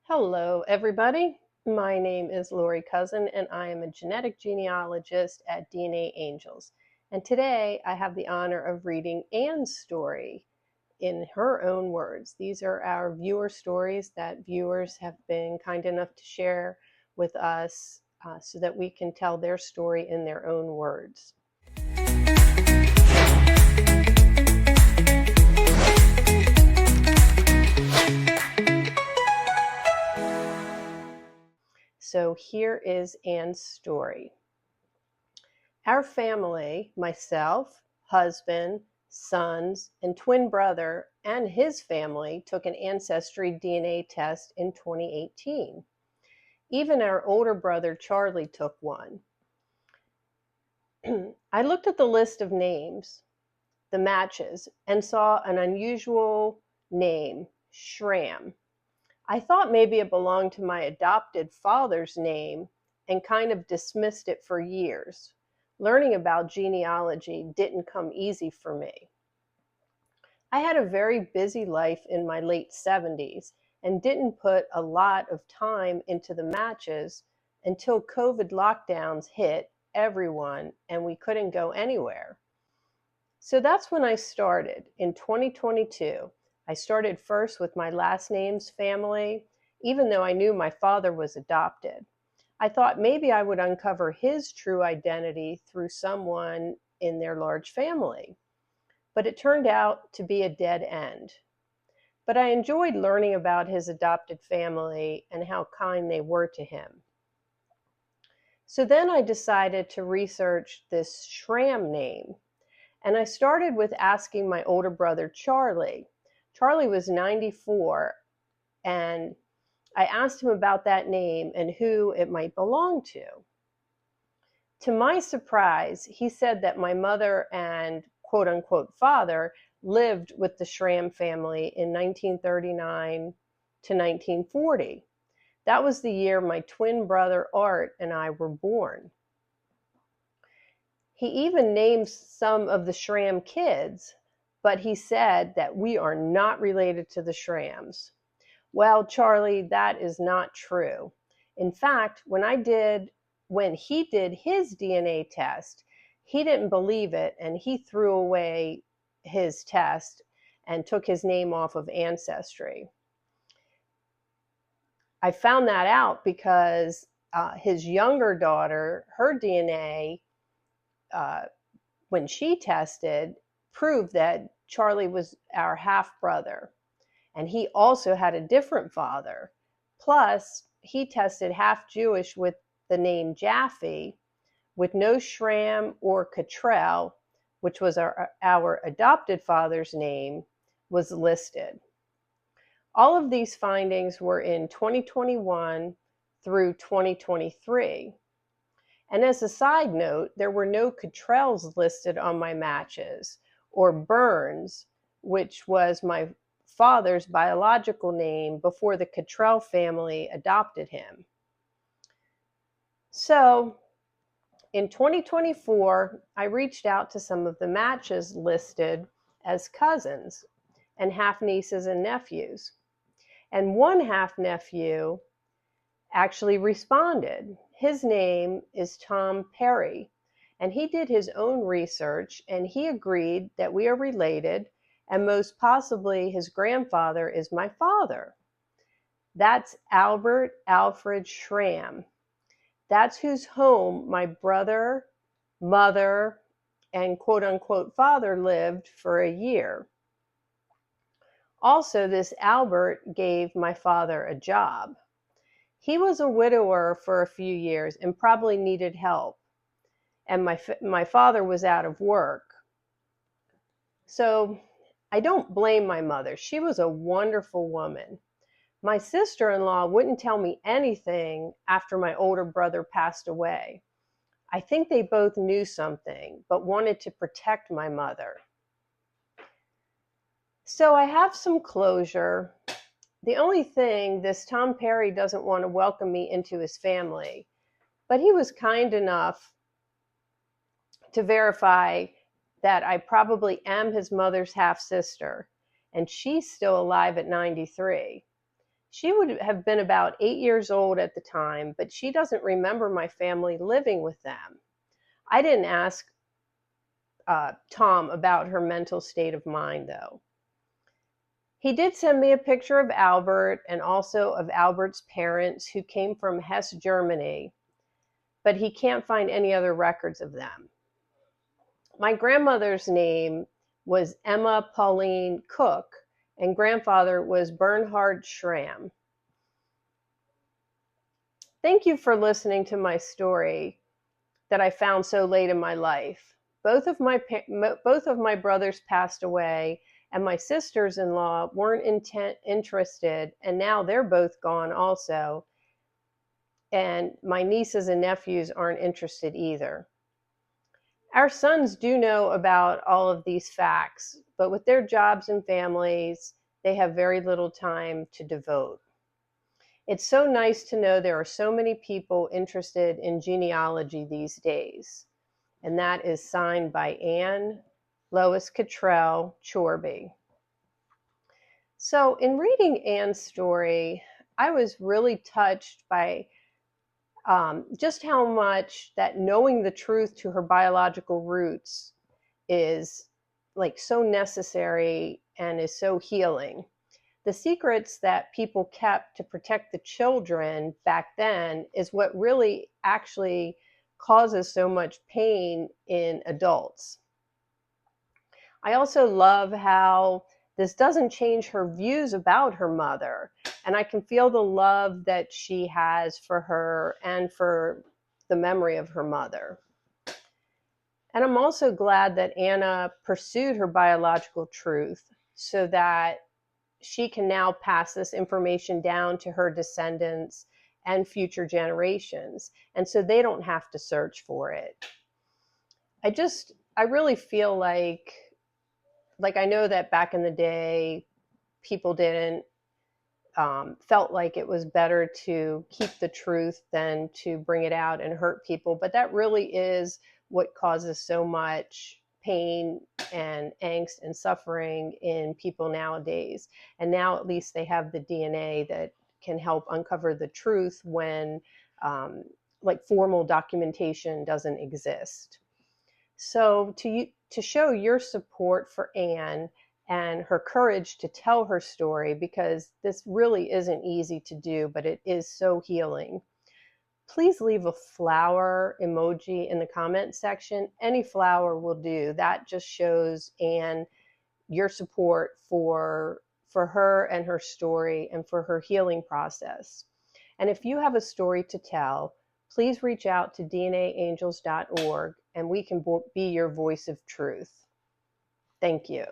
Hello, everybody. My name is Lori Cousin, and I am a genetic genealogist at DNAngels. And today I have the honor of reading Anne's story in her own words. These are our viewer stories that viewers have been kind enough to share with us so that we can tell their story in their own words. So here is Anne's story. Our family, myself, husband, sons, and twin brother, and his family took an Ancestry DNA test in 2018. Even our older brother, Charlie, took one. I looked at the list of names, the matches, and saw an unusual name, Shramm. I thought maybe it belonged to my adopted father's name and kind of dismissed it for years. Learning about genealogy didn't come easy for me. I had a very busy life in my late 70s and didn't put a lot of time into the matches until COVID lockdowns hit everyone and we couldn't go anywhere. So that's when I started in 2022. I started first with my last name's family, even though I knew my father was adopted. I thought maybe I would uncover his true identity through someone in their large family. But it turned out to be a dead end. But I enjoyed learning about his adopted family and how kind they were to him. So then I decided to research this Shramm name. And I started with asking my older brother, Charlie. Charlie was 94, and I asked him about that name and who it might belong to. To my surprise, he said that my mother and quote unquote father lived with the Shramm family in 1939 to 1940. That was the year my twin brother Art and I were born. He even named some of the Shramm kids, but he said that we are not related to the Shramms. Well, Charlie, that is not true. In fact, when he did his DNA test, he didn't believe it and he threw away his test and took his name off of Ancestry. I found that out because his younger daughter, her DNA, when she tested, proved that Charlie was our half brother. And he also had a different father. Plus, he tested half Jewish with the name Jaffe, with no Shramm or Cottrell, which was our adopted father's name, was listed. All of these findings were in 2021 through 2023. And as a side note, there were no Cottrells listed on my matches, or Burns, which was my father's biological name before the Cottrell family adopted him. So in 2024, I reached out to some of the matches listed as cousins and half nieces and nephews. And one half nephew actually responded. His name is Tom Perry, and he did his own research and he agreed that we are related and most possibly his grandfather is my father. That's Albert Alfred Shramm. That's whose home my brother, mother, and quote unquote father lived for a year. Also, this Albert gave my father a job. He was a widower for a few years and probably needed help. And my father was out of work. So I don't blame my mother. She was a wonderful woman. My sister-in-law wouldn't tell me anything after my older brother passed away. I think they both knew something, but wanted to protect my mother. So I have some closure. The only thing, this Tom Perry doesn't want to welcome me into his family, but he was kind enough to verify that I probably am his mother's half-sister, and she's still alive at 93. She would have been about 8 years old at the time, but she doesn't remember my family living with them. I didn't ask Tom about her mental state of mind, though. He did send me a picture of Albert and also of Albert's parents, who came from Hesse, Germany, but he can't find any other records of them. My grandmother's name was Emma Pauline Cook, and grandfather was Bernhard Shramm. Thank you for listening to my story that I found so late in my life. Both of my brothers passed away, and my sisters-in-law weren't interested, and now they're both gone also. And my nieces and nephews aren't interested either. Our sons do know about all of these facts, but with their jobs and families, they have very little time to devote. It's so nice to know there are so many people interested in genealogy these days. And that is signed by Anne Lois Cottrell Chorby. So in reading Anne's story, I was really touched by just how much that knowing the truth to her biological roots is like so necessary and is so healing. The secrets that people kept to protect the children back then is what really actually causes so much pain in adults. I also love how this doesn't change her views about her mother, and I can feel the love that she has for her and for the memory of her mother. And I'm also glad that Anna pursued her biological truth so that she can now pass this information down to her descendants and future generations, and so they don't have to search for it. I really feel like I know that back in the day, people didn't felt like it was better to keep the truth than to bring it out and hurt people, but that really is what causes so much pain and angst and suffering in people nowadays. And now at least they have the DNA that can help uncover the truth when formal documentation doesn't exist. So to show your support for Anne and her courage to tell her story, because this really isn't easy to do, but it is so healing, please leave a flower emoji in the comment section. Any flower will do. That just shows Anne your support for her and her story and for her healing process. And if you have a story to tell, please reach out to DNAngels.org and we can be your voice of truth. Thank you.